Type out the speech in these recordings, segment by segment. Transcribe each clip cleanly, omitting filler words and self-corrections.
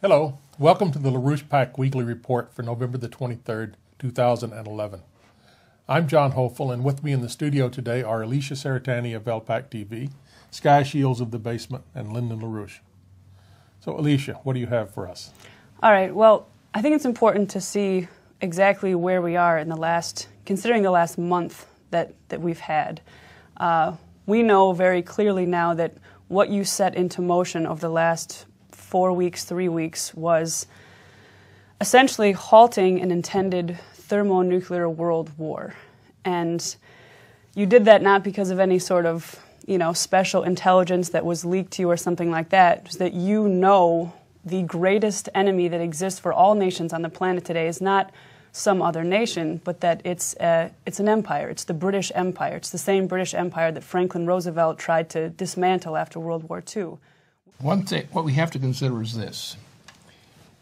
Hello, welcome to the LaRouche PAC Weekly Report for November the 23rd, 2011. I'm John Hofle, and with me in the studio today are Alicia Cerretani of LPACTV, Sky Shields of the Basement, and Lyndon LaRouche. So Alicia, what do you have for us? All right, well, I think it's important to see exactly where we are in considering the last month that we've had. We know very clearly now that what you set into motion over the last 4 weeks, 3 weeks, was essentially halting an intended thermonuclear world war. And you did that not because of any sort of, special intelligence that was leaked to you or something like that. Just that you know the greatest enemy that exists for all nations on the planet today is not some other nation, but that it's an empire. It's the British Empire. It's the same British Empire that Franklin Roosevelt tried to dismantle after World War II. One thing, what we have to consider is this.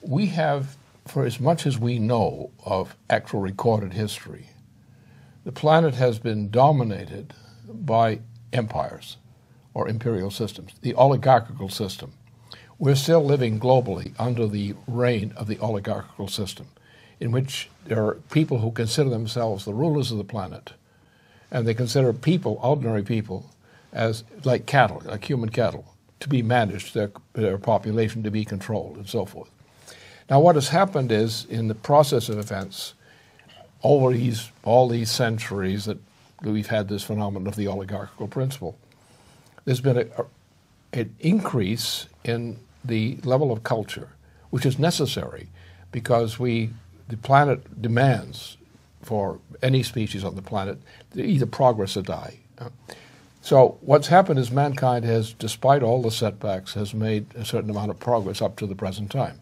We have, for as much as we know of actual recorded history, the planet has been dominated by empires or imperial systems, the oligarchical system. We're still living globally under the reign of the oligarchical system, in which there are people who consider themselves the rulers of the planet, and they consider people, ordinary people, as like cattle, like human cattle, to be managed, their population to be controlled, and so forth. Now, what has happened is, in the process of events, over all these centuries that we've had this phenomenon of the oligarchical principle, there's been an increase in the level of culture, which is necessary because the planet demands for any species on the planet to either progress or die. So what's happened is mankind has, despite all the setbacks, has made a certain amount of progress up to the present time.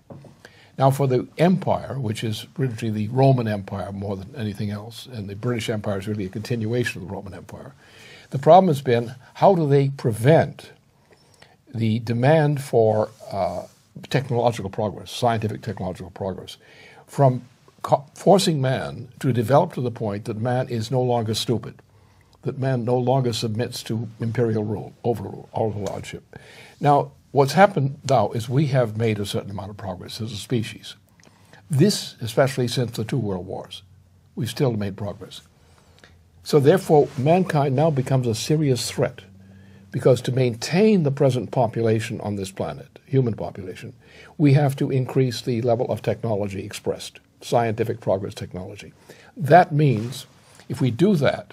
Now for the empire, which is really the Roman Empire more than anything else, and the British Empire is really a continuation of the Roman Empire, the problem has been how do they prevent the demand for technological progress, scientific technological progress, from forcing man to develop to the point that man is no longer stupid, that man no longer submits to imperial rule, overlordship. Now, what's happened now is we have made a certain amount of progress as a species. This, especially since the 2 world wars, we've still made progress. So therefore, mankind now becomes a serious threat, because to maintain the present population on this planet, human population, we have to increase the level of technology expressed, scientific progress technology. That means, if we do that,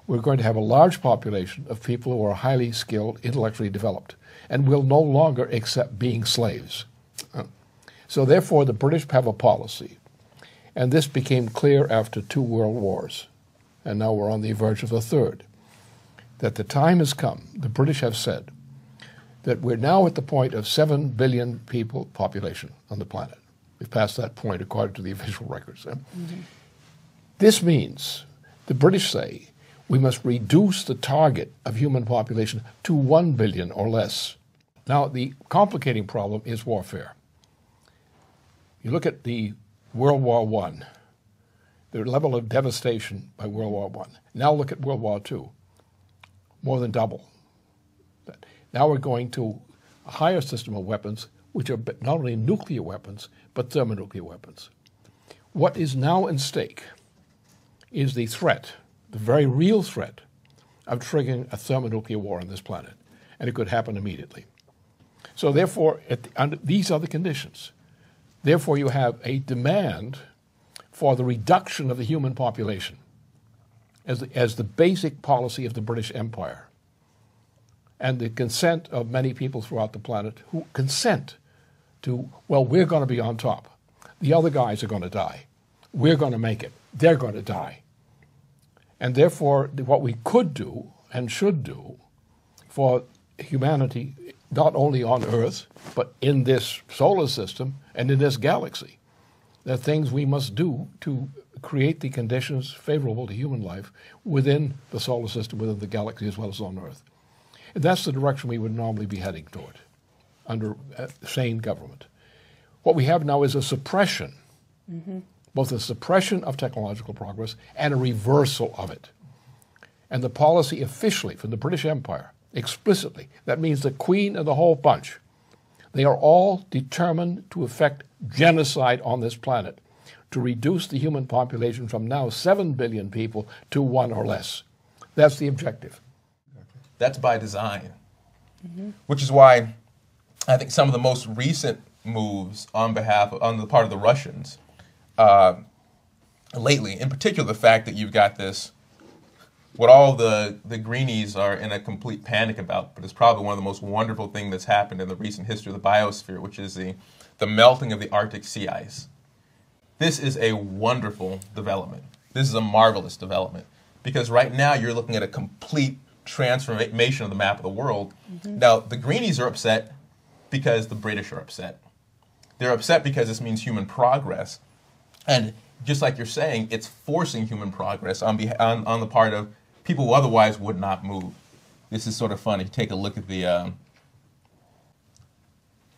we're going to have a large population of people who are highly skilled, intellectually developed, and will no longer accept being slaves. So therefore, the British have a policy, and this became clear after 2 world wars, and now we're on the verge of the 3rd, that the time has come, the British have said, that we're now at the point of 7 billion people population on the planet. We've passed that point according to the official records. Mm-hmm. This means, the British say, we must reduce the target of human population to 1 billion or less. Now, the complicating problem is warfare. You look at the World War I, the level of devastation by World War I. Now look at World War II, more than double. Now we're going to a higher system of weapons, which are not only nuclear weapons, but thermonuclear weapons. What is now in stake is the threat, the very real threat, of triggering a thermonuclear war on this planet, and it could happen immediately. So therefore, under these are the conditions. Therefore, you have a demand for the reduction of the human population as the basic policy of the British Empire, and the consent of many people throughout the planet who consent to, well, we're going to be on top. The other guys are going to die. We're going to make it. They're going to die. And therefore, what we could do and should do for humanity, not only on Earth, but in this solar system and in this galaxy, there are things we must do to create the conditions favorable to human life within the solar system, within the galaxy, as well as on Earth. And that's the direction we would normally be heading toward under a sane government. What we have now is a suppression, both a suppression of technological progress and a reversal of it. And the policy officially from the British Empire, explicitly, that means the Queen and the whole bunch, They are all determined to effect genocide on this planet, to reduce the human population from now 7 billion people to 1 or less. That's the objective. That's by design, which is why I think some of the most recent moves on the part of the Russians lately, in particular the fact that you've got this, what all the greenies are in a complete panic about, but it's probably one of the most wonderful things that's happened in the recent history of the biosphere, which is the melting of the Arctic sea ice. This is a wonderful development. This is a marvelous development, because right now you're looking at a complete transformation of the map of the world. Now, the greenies are upset because the British are upset. They're upset because this means human progress. And just like you're saying, it's forcing human progress on the part of people who otherwise would not move. This is sort of funny. Take a look at the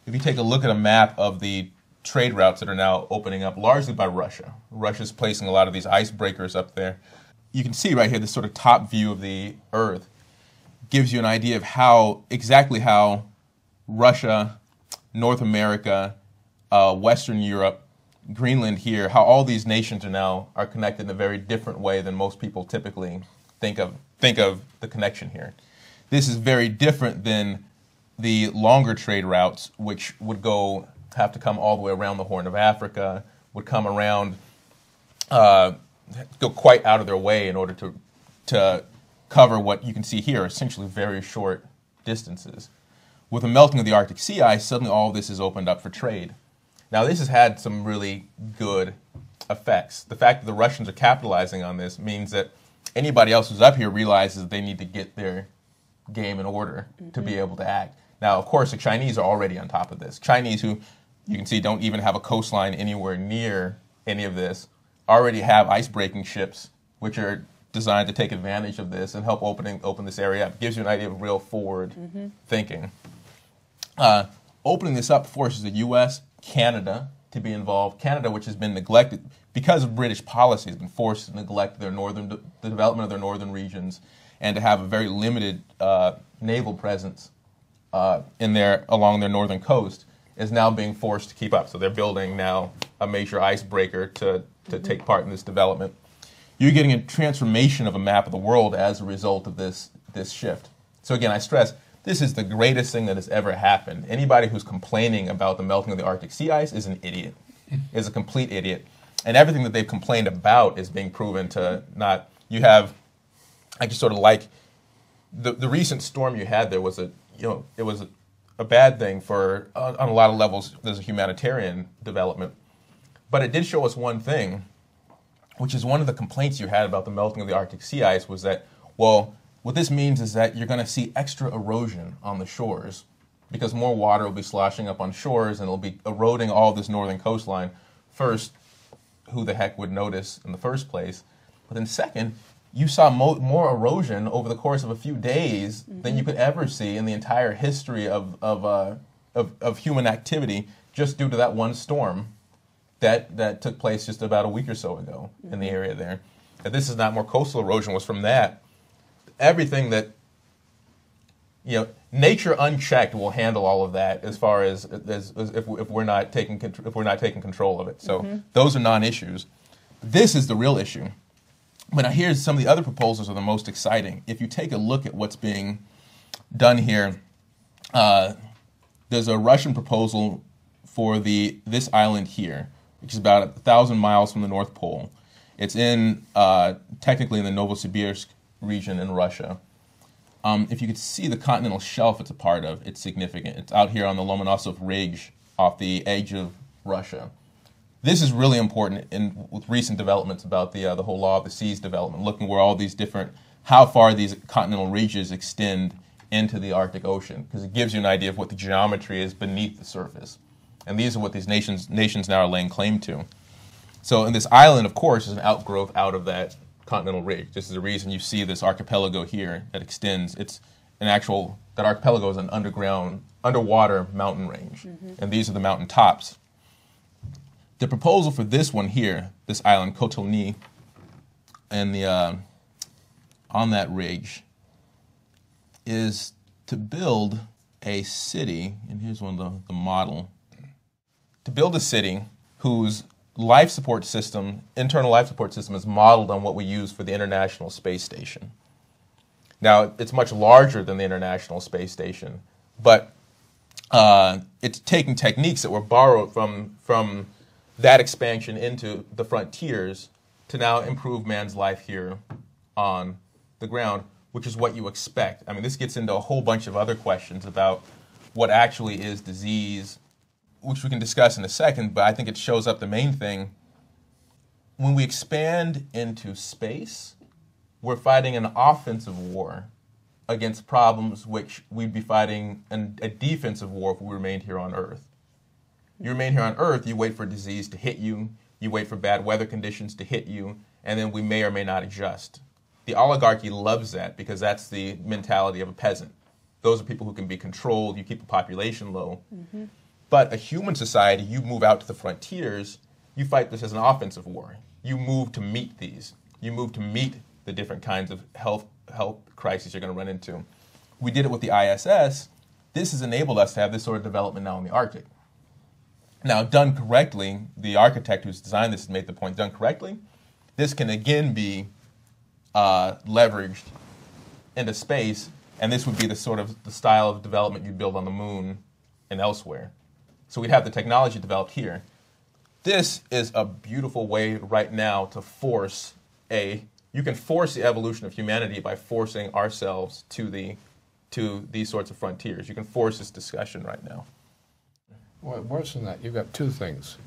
if you take a look at a map of the trade routes that are now opening up largely by Russia. Russia's placing a lot of these icebreakers up there. You can see right here this sort of top view of the Earth gives you an idea of exactly how Russia, North America, Western Europe, Greenland here, how all these nations are connected in a very different way than most people typically think of the connection here. This is very different than the longer trade routes, which would have to come all the way around the Horn of Africa, would come around, go quite out of their way in order to cover what you can see here, essentially very short distances. With the melting of the Arctic sea ice, suddenly all of this is opened up for trade. Now, this has had some really good effects. The fact that the Russians are capitalizing on this means that anybody else who's up here realizes that they need to get their game in order to be able to act. Now, of course, the Chinese are already on top of this. Chinese, who you can see don't even have a coastline anywhere near any of this, already have ice-breaking ships, which are designed to take advantage of this and help open this area up. It gives you an idea of real forward thinking. Opening this up forces the U.S., Canada to be involved. Canada, which has been neglected because of British policy, has been forced to neglect the development of their northern regions and to have a very limited naval presence along their northern coast, is now being forced to keep up. So they're building now a major icebreaker to take part in this development. You're getting a transformation of a map of the world as a result of this shift. So again, I stress, this is the greatest thing that has ever happened. Anybody who's complaining about the melting of the Arctic sea ice is an idiot, is a complete idiot. And everything that they've complained about is being proven to not. You have, I just sort of like, the recent storm you had there was it was a bad thing for, on a lot of levels, there's a humanitarian development. But it did show us one thing, which is one of the complaints you had about the melting of the Arctic sea ice was that, well, what this means is that you're going to see extra erosion on the shores because more water will be sloshing up on shores and it'll be eroding all this northern coastline. First, who the heck would notice in the first place? But then second, you saw more erosion over the course of a few days than you could ever see in the entire history of human activity just due to that one storm that took place just about a week or so ago in the area there. If this is not more coastal erosion, was from that. Everything that, nature unchecked will handle all of that as far as if we're not taking control of it. So those are non-issues. This is the real issue. But now here's some of the other proposals are the most exciting. If you take a look at what's being done here, there's a Russian proposal for this island here, which is about 1,000 miles from the North Pole. It's technically in the Novosibirsk region in Russia. If you could see the continental shelf it's a part of, it's significant. It's out here on the Lomonosov Ridge off the edge of Russia. This is really important with recent developments about the whole law of the seas development, looking where all these how far these continental ridges extend into the Arctic Ocean, because it gives you an idea of what the geometry is beneath the surface. And these are what these nations now are laying claim to. So, and this island, of course, is an outgrowth out of that continental ridge. This is the reason you see this archipelago here that extends. That archipelago is an underwater mountain range. And these are the mountain tops. The proposal for this one here, this island, Kotelny, and on that ridge, is to build a city, and here's one of the model, to build a city whose life support system, internal life support system, is modeled on what we use for the International Space Station. Now, it's much larger than the International Space Station, but it's taking techniques that were borrowed from that expansion into the frontiers to now improve man's life here on the ground, which is what you expect. I mean, this gets into a whole bunch of other questions about what actually is disease, which we can discuss in a second, but I think it shows up the main thing. When we expand into space, we're fighting an offensive war against problems which we'd be fighting a defensive war if we remained here on Earth. You remain here on Earth, you wait for disease to hit you, you wait for bad weather conditions to hit you, and then we may or may not adjust. The oligarchy loves that because that's the mentality of a peasant. Those are people who can be controlled, you keep the population low. Mm-hmm. But a human society, you move out to the frontiers, you fight this as an offensive war. You move to meet these. You move to meet the different kinds of health crises you're going to run into. We did it with the ISS. This has enabled us to have this sort of development now in the Arctic. Now, done correctly, the architect who's designed this has made the point, done correctly, this can again be leveraged into space, and this would be the sort of the style of development you'd build on the moon and elsewhere. So we'd have the technology developed here. This is a beautiful way right now to force you can force the evolution of humanity by forcing ourselves to these sorts of frontiers. You can force this discussion right now. Well, worse than that, you've got two things.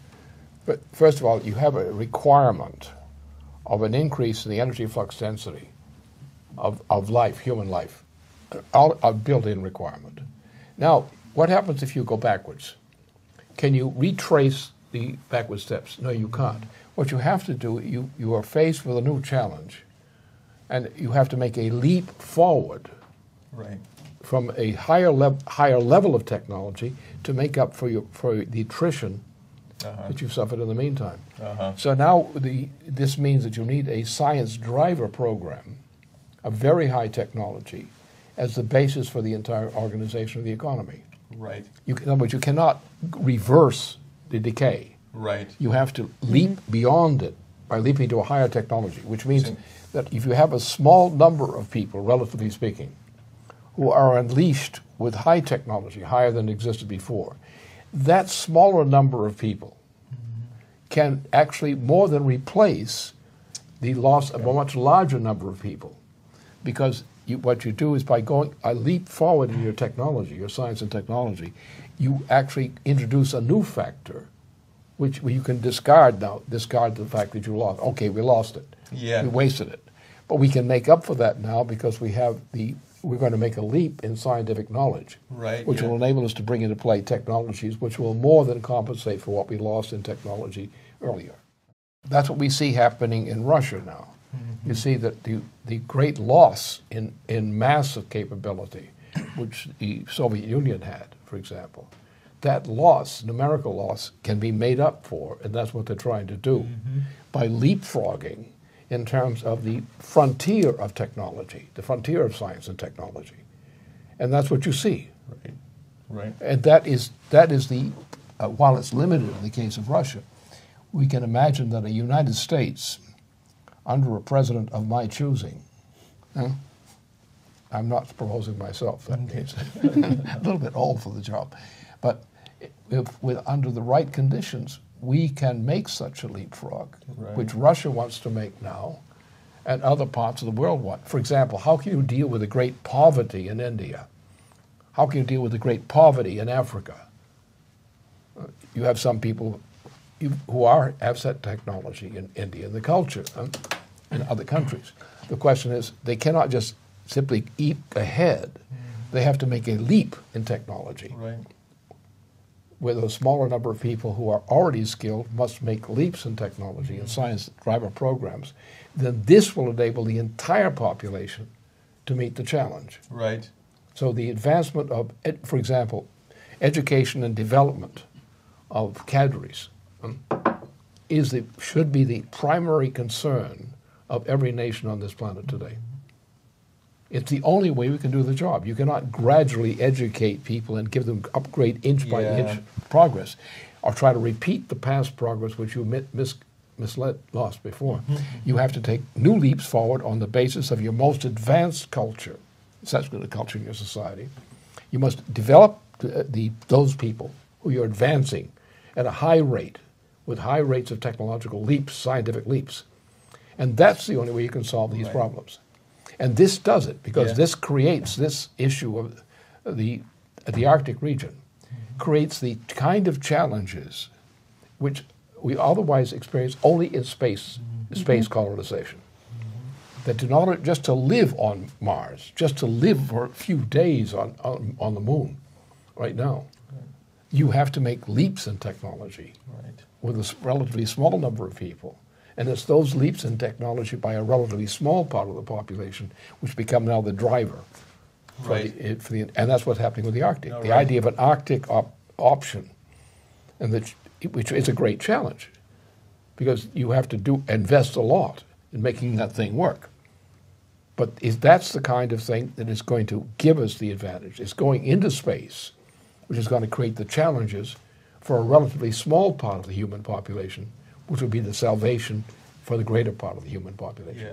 But first of all, you have a requirement of an increase in the energy flux density of life, human life, a built-in requirement. Now, what happens if you go backwards? Can you retrace the backward steps? No, you can't. What you have to do, you are faced with a new challenge, and you have to make a leap forward from a higher level of technology to make up for the attrition that you've suffered in the meantime. So now this means that you need a science driver program of very high technology as the basis for the entire organization of the economy. Right. In other words, you cannot reverse the decay. Right. You have to leap beyond it by leaping to a higher technology, which means that if you have a small number of people, relatively speaking, who are unleashed with high technology, higher than existed before, that smaller number of people can actually more than replace the loss of a much larger number of people. Because what you do is by going a leap forward in your technology, your science and technology, you actually introduce a new factor which you can discard the fact that you lost. Okay, we lost it. Yeah. We wasted it. But we can make up for that now because we're going to make a leap in scientific knowledge, which will enable us to bring into play technologies which will more than compensate for what we lost in technology earlier. That's what we see happening in Russia now. Mm-hmm. You see that the great loss in massive capability, which the Soviet Union had, for example, that loss, numerical loss, can be made up for, and that's what they're trying to do, by leapfrogging in terms of the frontier of technology, the frontier of science and technology. And that's what you see. Right. And that is the, while it's limited in the case of Russia, we can imagine that a United States under a president of my choosing, I'm not proposing myself, that case, a little bit old for the job, but under the right conditions, we can make such a leapfrog, which Russia wants to make now, and other parts of the world want. For example, how can you deal with the great poverty in India? How can you deal with the great poverty in Africa? You have some people who have set technology in India, and the culture in other countries. The question is, they cannot just simply eat ahead. They have to make a leap in technology. With a smaller number of people who are already skilled must make leaps in technology and science driver programs, then this will enable the entire population to meet the challenge. So the advancement of, for example, education and development of cadres should be the primary concern of every nation on this planet today. It's the only way we can do the job. You cannot gradually educate people and give them upgrade inch by inch progress, or try to repeat the past progress which you lost before. You have to take new leaps forward on the basis of your most advanced culture, essentially the culture in your society. You must develop those people who you're advancing at a high rate, with high rates of technological leaps, scientific leaps. And that's the only way you can solve these problems. And this does it, because this creates this issue of the Arctic region, creates the kind of challenges which we otherwise experience only in space colonization. That in order just to live on Mars, just to live for a few days on the moon right now, you have to make leaps in technology with a relatively small number of people. And it's those leaps in technology by a relatively small part of the population which become now the driver. And that's what's happening with the Arctic. The idea of an Arctic option, and which is a great challenge, because you have to invest a lot in making that thing work. But that's the kind of thing that is going to give us the advantage. It's going into space, which is going to create the challenges for a relatively small part of the human population, which would be the salvation for the greater part of the human population.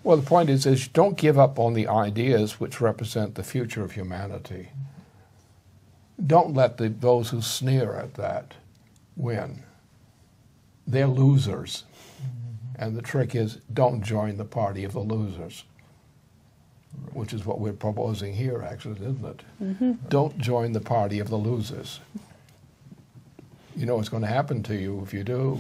Well, the point is don't give up on the ideas which represent the future of humanity. Don't let those who sneer at that win. They're losers. And the trick is, don't join the party of the losers, which is what we're proposing here, actually, isn't it? Don't join the party of the losers. You know what's going to happen to you if you do.